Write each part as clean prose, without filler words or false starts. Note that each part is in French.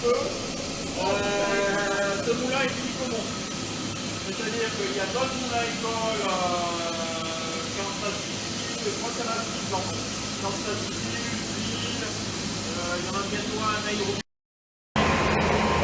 peu. Ce moulin est unique au monde. C'est-à-dire qu'il y a d'autres moulins agricoles quand ça se dit, je crois qu'il y en a 6 ans. Quand ça se dit, il y en a bientôt un à Nairobi.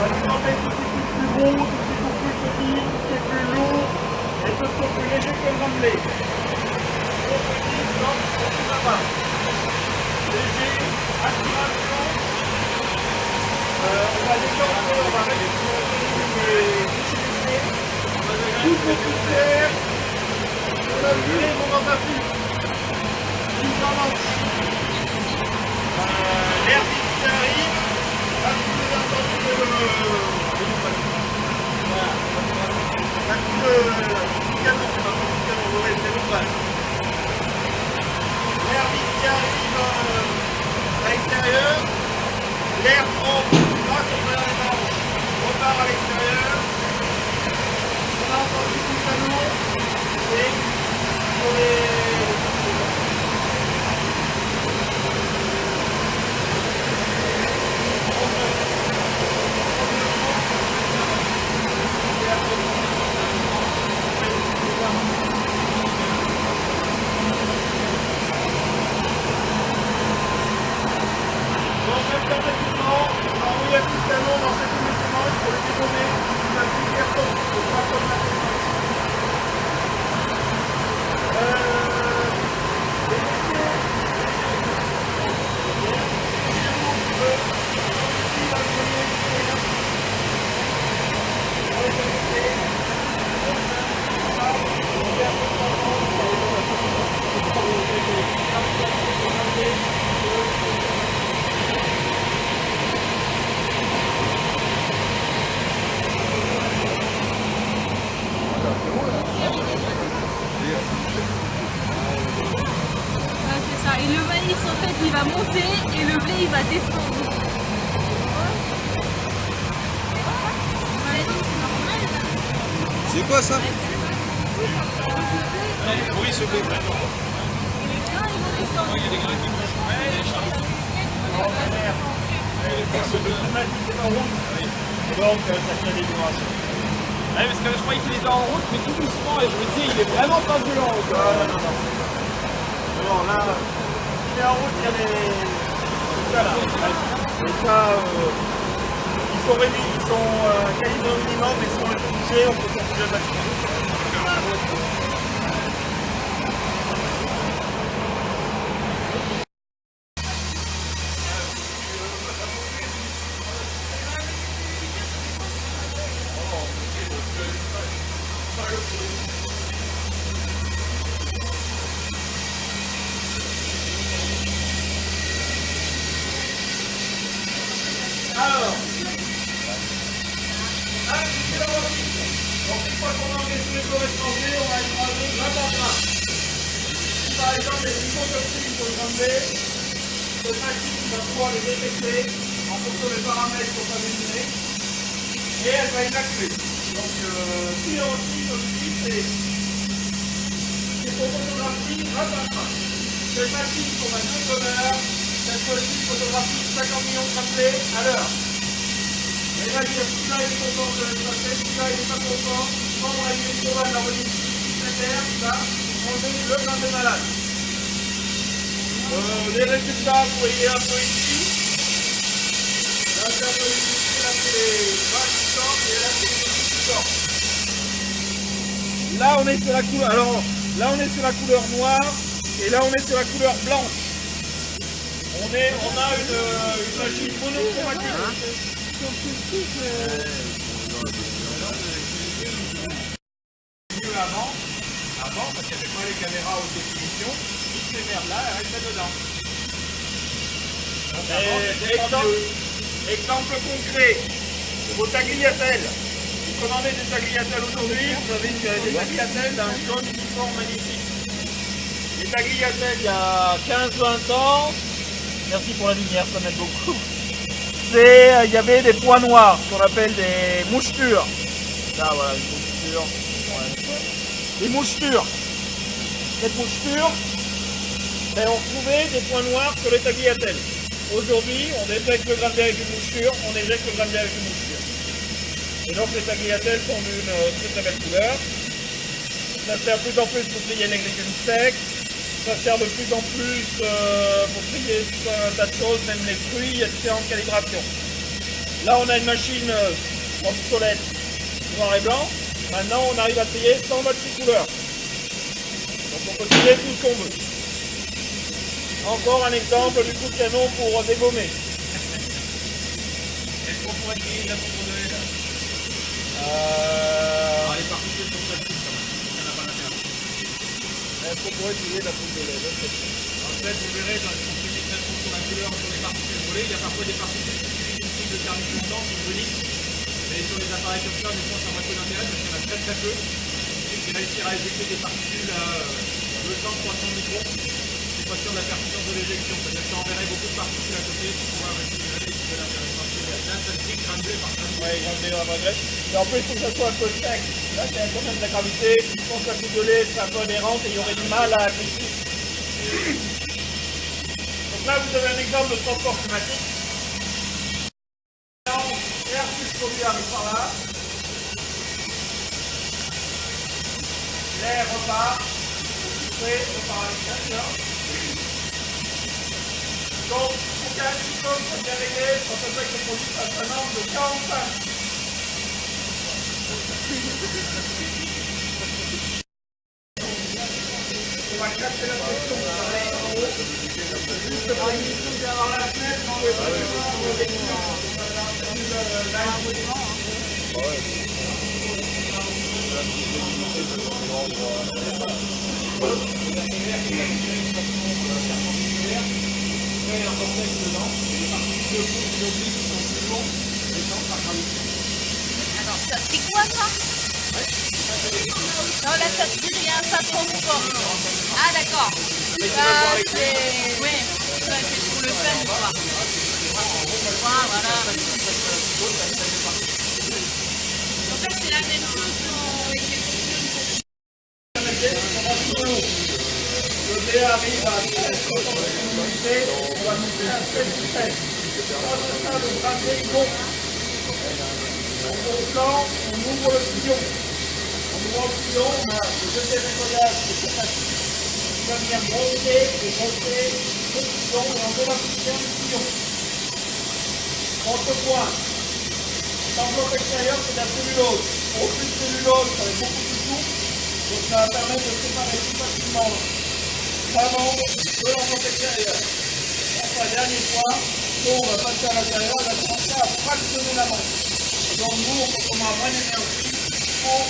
L'alimentation, c'est plus gros, c'est toujours plus petit, c'est plus lourd et ce sont plus légers que le remblai. Trop petit, donc c'est plus sympa. Léger, aspiration. On va décanter, on va récupérer les bouchées. Toutes les poussières. On va virer mon entassure. Mise en manche. L'air qui arrive. Là, vous avez entendu le canon, c'est pas le canon, c'est l'orage. L'air qui arrive à l'extérieur. L'air prend grâce au travers des manches, repart à l'extérieur. On a entendu tout le canon et sur les... Et le maïs en fait il va monter et le blé il va descendre. C'est quoi ça? Oui, ce blé. Il y a des grains qui bougent. Donc, ça fait des vibrations. Ouais, parce que je croyais qu'il était en route, mais tout doucement, et je me dis, il est vraiment pas violent. Non, là, il est en route, il y a des... Ça, là. Et ça, ils sont réduits, ils sont calibrés au minimum, mais si on les fait bouger, on peut continuer le maximum. Alors, c'est la voiture. Donc une fois qu'on a enlevé tous les corps étrangers, on va écraser 20 empreintes. Si par exemple les niveaux de prix il faut les enlever, ce machine va pouvoir les détecter en fonction des paramètres qu'on va mesurer et elle va évacuer. Donc si on aussi c'est pour photographie 20 empreintes. Cette machine qu'on a 2 donneurs. Cette fois-ci, photographie 50 millions de rappelés à l'heure. Et là, celui-là, il est content de le passer, celui-là, il n'est pas content. Quand on a une tour à la relique budgétaire, il va enlever le grain de malade. Les résultats, vous voyez un peu ici. Là, c'est un peu ici, là, c'est les 20% et là, c'est les 10%. Là, on est sur la couleur. Alors, là, on est sur la couleur noire et là, on est sur la couleur blanche. On a une machine monochromatique. Mieux avant, parce qu'il n'y avait pas les caméras haute définition, toutes ces merdes-là, elles restaient dedans. Exemple concret, vos tagliatelles. Vous commandez des tagliatelles aujourd'hui, vous avez des tagliatelles d'un jaune uniforme magnifique. Les tagliatelles, il y a 15-20 ans, merci pour la lumière, ça m'aide beaucoup. Il y avait des points noirs, ce qu'on appelle des mouchetures. Là, voilà, une moucheture. Ouais. Des mouchetures. Cette moucheture, ben, on trouvait des points noirs sur les tagliatelles. Aujourd'hui, on éjecte le grain de blé avec une mouchure, on éjecte le grain de blé avec une mouchure. Et donc les tagliatelles sont d'une très belle couleur. Ça sert de plus en plus pour trier les légumes secs. Ça sert de plus en plus pour trier un tas de choses, même les fruits, il y a différentes calibrations. Là, on a une machine obsolète noir et blanc. Maintenant, on arrive à trier sans multicouleur. Donc on peut trier tout ce qu'on veut. Encore un exemple du coup de canon pour dégommer. Est-ce qu'on pourrait trier de la poudre de lait là? Les particules sont plastiques quand même. Ça n'a pas d'intérêt. Est-ce qu'on pourrait trier de la poudre de lait? En fait, vous verrez, quand on fait des traitements sur la couleur, sur les particules volées, il y a parfois des particules qui utilisent une pile de service longtemps, qui brunissent. Mais sur les appareils comme ça, des fois, ça n'a pas peu d'intérêt parce qu'il y en a très très peu. Et réussir à éjecter des particules à 200-300 microns, c'est pas sûr de la pertinence de l'éjection. C'est-à-dire que ça enverrait beaucoup de particules à côté pour pouvoir récupérer les particules parce qu'il y a plein de statistiques granulées par ça. Oui, granulées dans la graisse. Et en plus, il faut que ça soit un peu sec. Là, il y a quand même de la gravité. Je pense que la poudre de lait serait un peu adhérente et il y aurait du mal à glisser. Donc là, vous avez un exemple de transport climatique. L'air plus produit arrive par là. L'air repart. Repart à l'extérieur. Donc, pour qu'un système soit bien réglé, on peut faire que le produit fasse un angle de 45. On va casser la section pour aller en haut. Juste pour avoir la fenêtre, on va Alors, ça c'est quoi ça? Non, là ça se dit rien, ça transporte. Ah d'accord. Ça c'est... Ouais, ça c'est pour le fun quoi. Voilà. En fait c'est la même chose avec les fonctions. le blé arrive à 13 d'humidité, on va monter à 7-13. Quand c'est ça, le grain de blé gonfle. On flanc, on ouvre le sillon. On ouvre le sillon, on a le deuxième nettoyage qui est très facile. On va venir brosser et brosser le sillon et on démarquer le sillon. Contrepoint. L'enveloppe extérieure, c'est de la cellulose. Au plus de cellulose, ça va être beaucoup plus souple. Donc ça va permettre de séparer plus facilement l'amande de l'enveloppe extérieure. Enfin, dernier point, l'eau on va passer à l'intérieur, on va commencer à fractionner l'amande. Donc nous, on consomme moins d'énergie pour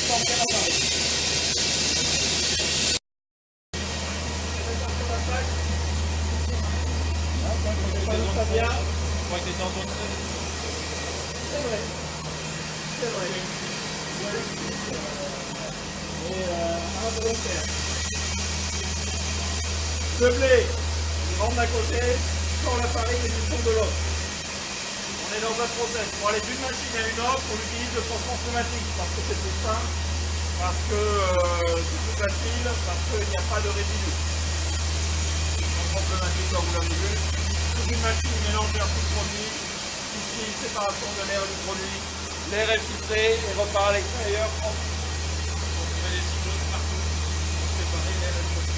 sortir l'appareil. Ça bien. Je crois que t'étais en train de faire. C'est vrai. C'est vrai. Et un volontaire. Ce blé, il rentre d'un côté, sur la farine et du fond de l'autre. On est dans un process. Pour aller d'une machine à une autre, on utilise le transport pneumatique parce que c'est plus simple, parce que c'est plus facile, parce qu'il n'y a pas de résidus. Transport pneumatique, comme vous l'avez vu. Toute une machine mélange l'air tout produit. Ici, séparation de l'air et du produit. L'air est filtré et repart à l'extérieur. Donc il y a des cyclones partout pour séparer l'air et le produit.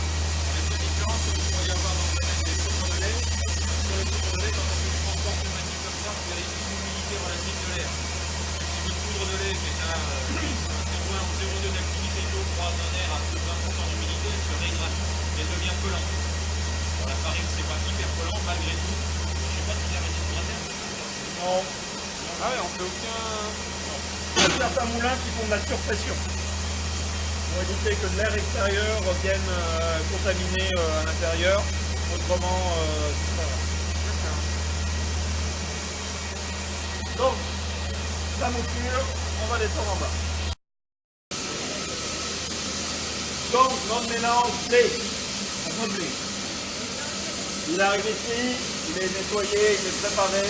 La seule différence, c'est que vous pourriez avoir dans le domaine des poudres de lait. Sur les poudres de lait, quand on fait du transport pneumatique comme ça, on vérifie l'humidité relative de l'air. Si votre poudre de lait est à 0,2 d'activité d'eau croise un air à plus de 20% d'humidité, elle se réhydrate et elle devient collante. Alors, la farine, c'est pas hyper collant malgré tout. Je sais pas si j'ai arrêté de gratter. Non. Ah ouais, on fait aucun. Il y a certains moulins qui font de la surpression pour éviter que l'air extérieur vienne contaminer à l'intérieur. Autrement, c'est pas grave. Donc, la mouture, on va descendre en bas. Donc, notre mélange blé, un blé. Il arrive ici, il est nettoyé, il est préparé.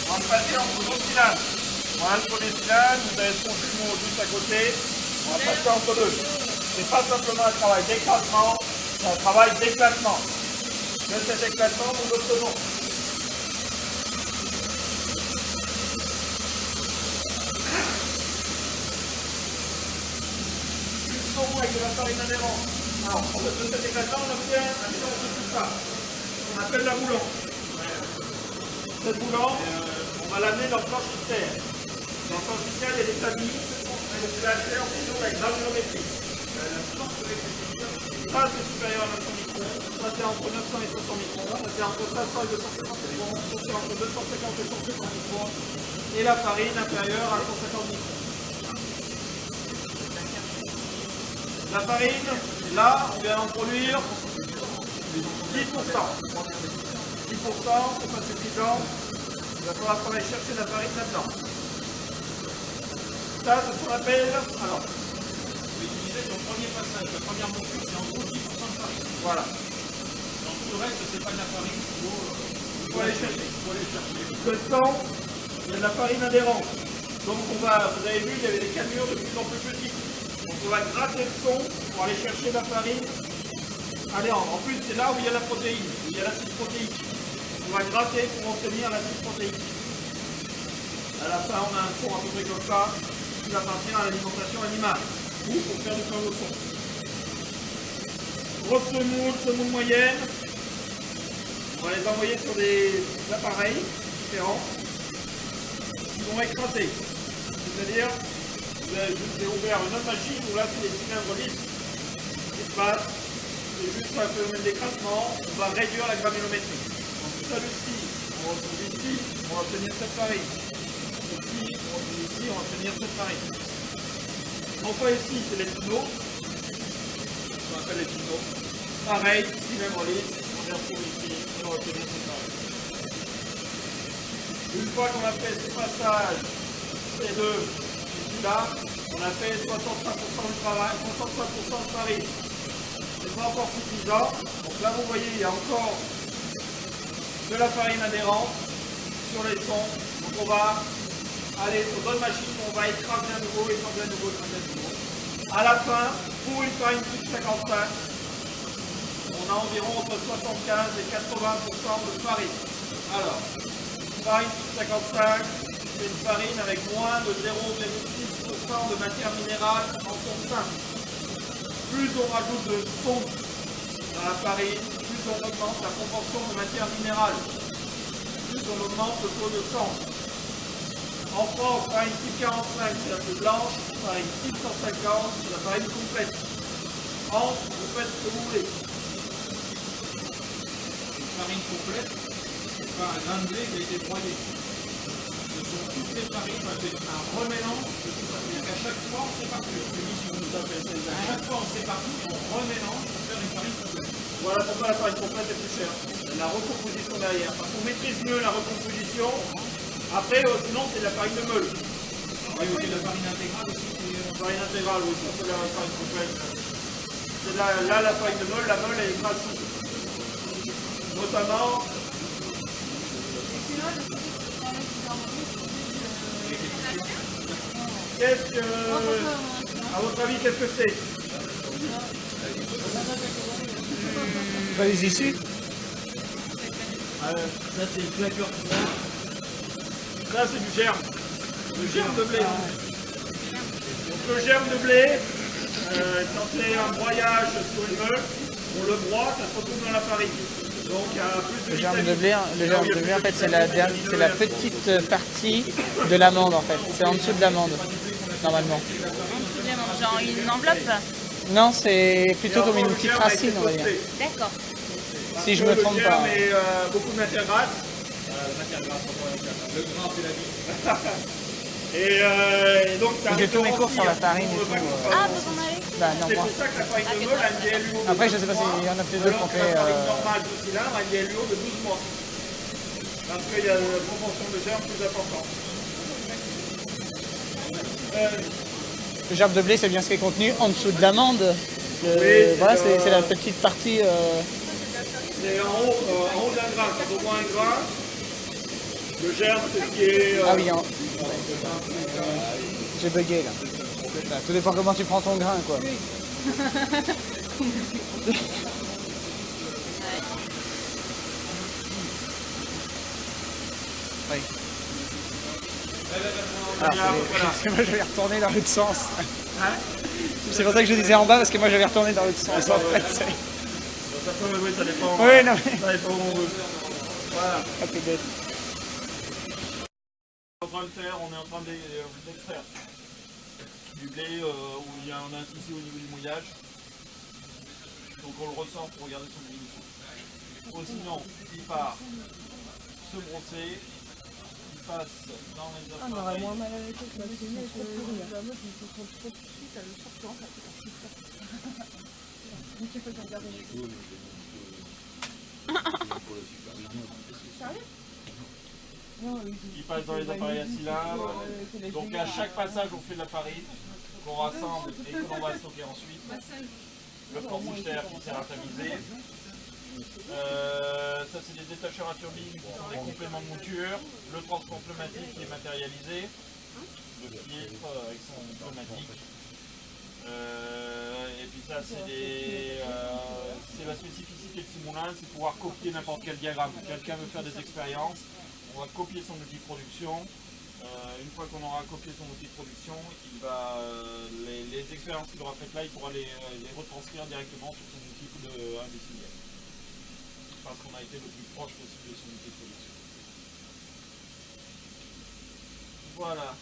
On va le passer entre deux cylindres. Voilà le premier cylindre, vous avez son jumeau juste à côté. On va passer entre deux. C'est pas simplement un travail d'écrasement, c'est un travail d'éclatement. de cet éclatement ou d'autres non. Avec de la farine adhérente. Alors, de cet éclatant, on obtient un mélange de tout ça. On appelle la boulante. Cette boulante, on va l'amener dans le planchisseur. Dans le planchisseur, il y a des familles. C'est la terre, c'est avec granulométrie. Ça, c'est supérieur à 900 microns. Ça, c'est entre 900 et 500 microns. Ça, c'est entre 500 et 250 microns. Ça, c'est entre 250 et 150 microns. Et la farine inférieure à 150 microns. La farine, là, on vient en produire 10%. 10%, c'est pas suffisant. Il va falloir qu'on aille chercher la farine là-dedans. Ça, c'est ce qu'on appelle. Alors, On va utiliser ton premier passage, la première montée, c'est en gros 10% de farine. voilà. Donc tout le reste, c'est pas de la farine, Il faut aller chercher. faut aller chercher. Le sang, il y a de la farine adhérente. Donc vous avez vu, il y avait des camions de plus en plus petits. Donc on va gratter le son pour aller chercher la farine adhérente. En plus, c'est là où il y a la protéine, où il y a l'acide protéique. On va gratter pour obtenir l'acide protéique. À la fin, on a un son à peu près comme ça, qui appartient à l'alimentation animale, ou pour faire du pain au son. Grosse semoule moyenne. On va les envoyer sur des appareils différents qui vont écraser. C'est-à-dire, vous avez ouvert une autre machine où là c'est des cylindres lisses qui se passent. C'est juste un phénomène d'écrasement. On va réduire la granulométrie. Donc celui-ci, on retrouve ici, on va obtenir cette farine. Ici, on retrouve ici, on va obtenir cette farine. Enfin ici, c'est les tunnels. On appelle les tunnels. Pareil, cylindre lisse, on les retrouve ici, on va obtenir cette farine. Une fois qu'on a fait ce passage, ces deux, ici là, on a fait 65% de travail, 65% de farine. C'est pas encore suffisant. Donc là, vous voyez, il y a encore de la farine adhérente sur les sons. Donc on va aller sur d'autres machines, on va écraser à nouveau, écraser à nouveau, écraser à nouveau. À la fin, pour une farine type 55, on a environ entre 75 et 80% de farine. Alors, farine type 55, c'est une farine avec moins de 0,6% de matière minérale en son sein. Plus on rajoute de son dans la farine, plus on augmente la proportion de matière minérale, plus on augmente le taux de sang. En France, farine type 45, c'est la plus blanche, farine type 150, c'est la farine complète. Entre, vous faites ce que vous voulez. Une farine complète, c'est pas un grain de blé qui a été broyé. Ce sont toutes les farines, c'est un remélange de tout ça. C'est-à-dire qu'à chaque fois, on sépare plus. À chaque fois, on sépare tout et on remélange pour faire une farine complète. Voilà pourquoi la farine complète est plus chère. La recomposition derrière. Parce qu'on maîtrise mieux la recomposition. Après, sinon, c'est de la farine de meule. Oui, oui, la farine intégrale aussi. Farine intégrale, oui, ça c'est la farine complète. C'est là, la farine de meule, la meule elle est grasse. Notamment. Qu'est-ce que. À votre avis, qu'est-ce que c'est? Les issus. Ça c'est une claqueur froide. Ça c'est du germe. Le germe de blé. Donc le germe de blé, quand c'est un broyage sur une meule, on le broie, ça se retrouve dans la farine. Donc il y a plus de Le germe de vitamines. blé, en fait, c'est la petite partie de l'amande, en fait. C'est en dessous de l'amande, normalement. En dessous de l'amande, genre une enveloppe. Non, c'est plutôt comme une petite racine, on va dire. D'accord. Si je me trompe Le pas. germe et beaucoup de matière grasse. Le gras, c'est la vie. Et donc ça J'ai tous mes cours référencie, sur la farine et on veut tout. pas qu'on fasse- Ah, vous en avez fait? Bah non, C'est moi. pour ça que la farine de meule a une DLUO de Après, je 12 sais pas mois, s'il y en a peut-être d'autres alors qui ont que fait. la farine normale de cylindre a une DLUO de 12 mois. Parce qu'il y a une proportion de germes plus importante. Le germe de blé, c'est bien ce qui est contenu en dessous de l'amande. c'est Voilà, le- c'est la petite partie. C'est en haut d'un grain. Quand on voit un grain, le germe, c'est ce qui est. Ah oui, j'ai bugué là. Tout dépend comment tu prends ton grain, quoi. Alors, Bien, voilà. parce que moi je vais retourner dans l'autre sens. Hein? C'est pour ça que je disais en bas, parce que moi je vais retourner dans l'autre sens. En fait, c'est- Ça peut, oui, ça dépend. Oui, non mais. Ça dépend où on veut. Voilà. Un peu bête. On est en train de faire, on est en train d'extraire du blé où on a un souci au niveau du mouillage. Donc on le ressort pour regarder son humidité. Ou sinon, il part se brosser, il passe dans les appareils. On aurait moins mal avec eux que la meuf, ils sont trop pourris. La meuf, ils sont trop petites, elle le sort sur un, ça fait un super. Donc il faut regarder les choses. Sérieux? Non, Il passe dans les appareils à cylindres. Donc à chaque passage, on fait de la farine qu'on rassemble et que l'on va stocker ensuite. Le corps-bouche-terre qui sert à tamiser. Ça, c'est des détacheurs à turbine qui sont des compléments de mouture. Le transport pneumatique qui est matérialisé. Le filtre avec son pneumatique. Et puis ça, c'est la spécificité de ce moulin, c'est pouvoir copier n'importe quel diagramme. Quelqu'un veut faire des expériences, on va copier son outil de production. Une fois qu'on aura copié son outil de production, il va, les expériences qu'il aura faites là, il pourra les retranscrire directement sur son outil industriel. Parce qu'on a été le plus proche possible de son outil de production. Voilà.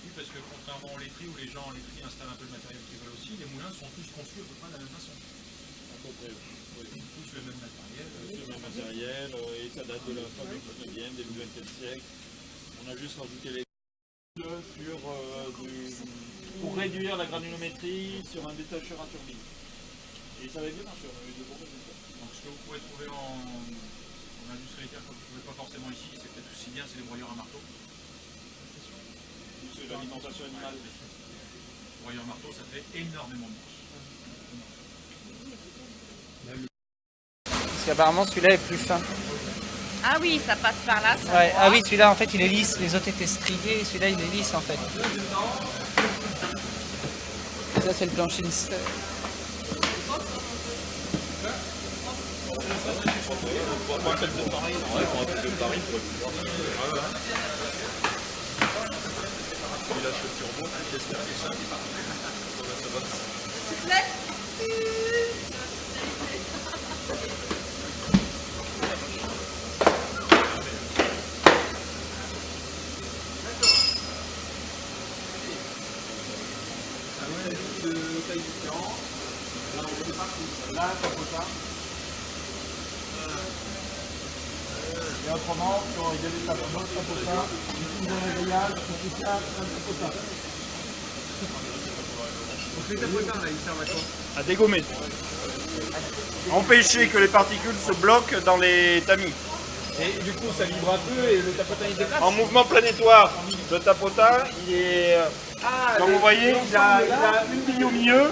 Oui, parce que contrairement aux laiteries où les gens en laiterie installent un peu le matériel qu'ils veulent aussi, les moulins sont tous conçus à peu près de la même façon. À peu près, oui. Tous le même matériel. Le même matériel, et ça date de la fabrique canadienne, début du XXe siècle. On a juste rajouté les sur, pour réduire la granulométrie sur un détacheur à turbine. Et ça va bien marcher, on a eu de bons résultats. Donc ce que vous pouvez trouver en industrie laitière que vous ne trouvez pas forcément ici, c'est peut-être aussi bien, c'est les broyeurs à marteau. C'est l'alimentation animale. Les broyeurs à marteau, ça fait énormément de mousse. Parce qu'apparemment celui-là est plus fin. Ah oui, ça passe par là. Ça Ouais. voit. Ah oui, celui-là en fait il est lisse. Les autres étaient striés, celui-là il est lisse en fait. Ça c'est le plancher de Là, tapotin. Et autrement, quand il y a des tapotins, il y a des grillades, tout ça, un tapotin. Donc les tapotins là, ils servent à quoi? À dégommer. Empêcher que les particules se bloquent dans les tamis. Et du coup ça vibre un peu et le tapotin il se déplace? En mouvement planétoire, le tapotin, il est, comme vous voyez, il a une bille au milieu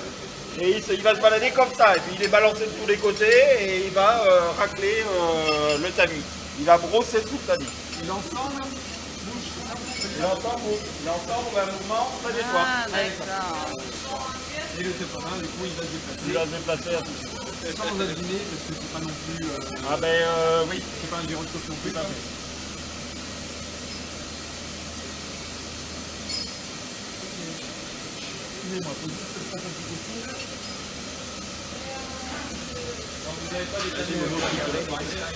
et il va se balader comme ça. Et puis il est balancé de tous les côtés et il va racler le tamis. Il va brosser tout le tamis. Et l'ensemble L'ensemble, un mouvement planétoire. Ah d'accord. et le tapotin du coup il va se déplacer. Il va se déplacer à tout ça. C'est pas en abîmer parce que c'est pas non plus Ah ben oui. c'est pas un gyroscope non plus. Tout à fait. Excusez-moi, faut juste que je fasse un petit peu de tour. Vous n'avez pas des tamis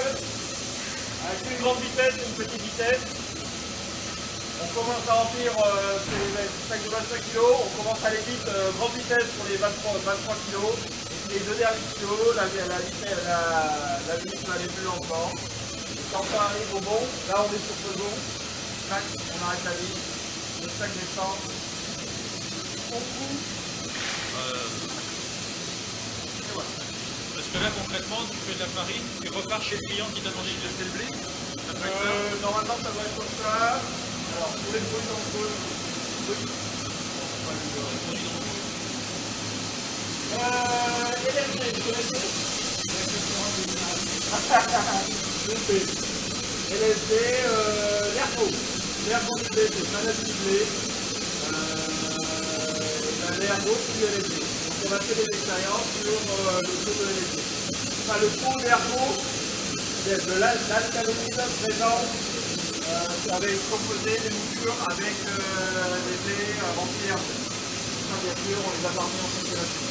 Avec une grande vitesse et une petite vitesse. On commence à remplir ces sacs de 25 kg, on commence à aller vite, grande vitesse pour les 23 kg. Et les deux derniers kilos, la vis va aller plus lentement. quand ça arrive au bon, là on est sur Peson, tac, on arrête la vie, le sac descend, on coupe. Et voilà. Parce que là, concrètement, tu fais de la farine, tu repars chez le client qui t'a demandé de tester le blé. Ça peut être ça. Normalement ça doit être comme ça. Alors pour les produits dangereux, LRD, vous connaissez? LSD, l'ergot du blé, c'est salade du blé. L'ergot puis LSD. Donc on a fait des expériences sur le taux de LSD. Enfin, le taux d'ergot, de l'alcaloïde présent, avait composé des moutures avec des blés remplis. Ça, bien sûr, on les a parmi en constellation.